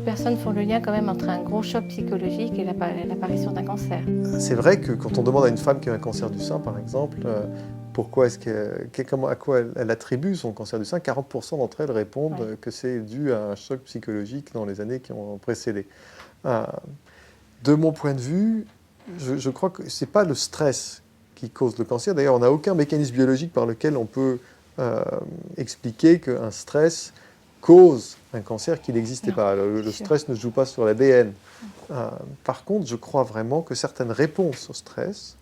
personnes font le lien quand même entre un gros choc psychologique et l'apparition d'un cancer. C'est vrai que quand on demande à une femme qui a un cancer du sein, par exemple, pourquoi est-ce à quoi elle attribue son cancer du sein, 40% d'entre elles répondent que c'est dû à un choc psychologique dans les années qui ont précédé. De mon point de vue, je crois que ce n'est pas le stress qui cause le cancer. D'ailleurs, on n'a aucun mécanisme biologique par lequel on peut expliquer qu'un stress cause un cancer qui n'existait pas. Le stress ne joue pas sur l'ADN. Par contre, je crois vraiment que certaines réponses au stress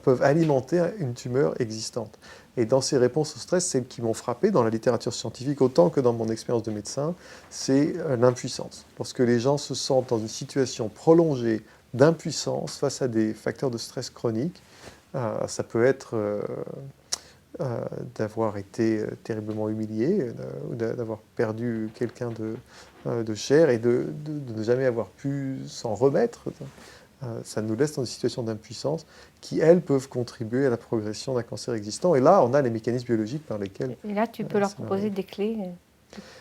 peuvent alimenter une tumeur existante. Et dans ces réponses au stress, celles qui m'ont frappé dans la littérature scientifique, autant que dans mon expérience de médecin, c'est l'impuissance. Lorsque les gens se sentent dans une situation prolongée d'impuissance face à des facteurs de stress chroniques, ça peut être d'avoir été terriblement humilié, ou d'avoir perdu quelqu'un de cher et de ne jamais avoir pu s'en remettre. Ça nous laisse dans des situations d'impuissance qui, elles, peuvent contribuer à la progression d'un cancer existant. Et là, on a les mécanismes biologiques par lesquels... Et là, tu peux leur proposer des clés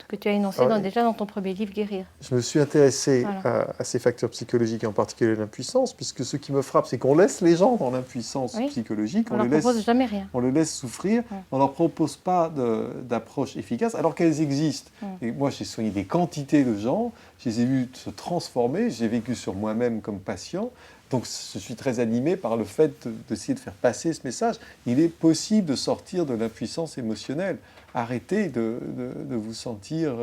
que tu as énoncées déjà dans ton premier livre, Guérir. Je me suis intéressé à ces facteurs psychologiques, et en particulier l'impuissance, puisque ce qui me frappe, c'est qu'on laisse les gens dans l'impuissance psychologique. On ne leur propose jamais rien. On les laisse souffrir. On ne leur propose pas d'approche efficace, alors qu'elles existent. Et moi, j'ai soigné des quantités de gens, je les ai vus se transformer, j'ai vécu sur moi-même comme patient. Donc, je suis très animé par le fait d'essayer de faire passer ce message. Il est possible de sortir de l'impuissance émotionnelle. Arrêtez de vous sentir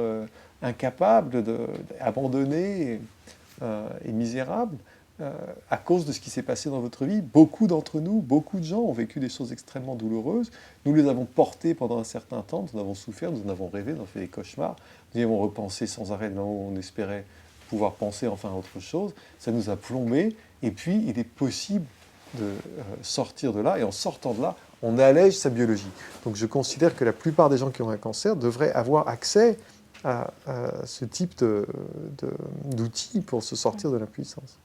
incapable, abandonné et misérable à cause de ce qui s'est passé dans votre vie. Beaucoup d'entre nous, beaucoup de gens ont vécu des choses extrêmement douloureuses. Nous les avons portées pendant un certain temps, nous en avons souffert, nous en avons rêvé, nous avons fait des cauchemars. Nous y avons repensé sans arrêt là où on espérait pouvoir penser enfin à autre chose. Ça nous a plombés. Et puis, il est possible de sortir de là. Et en sortant de là, on allège sa biologie. Donc, je considère que la plupart des gens qui ont un cancer devraient avoir accès à ce type d'outils pour se sortir de l'impuissance.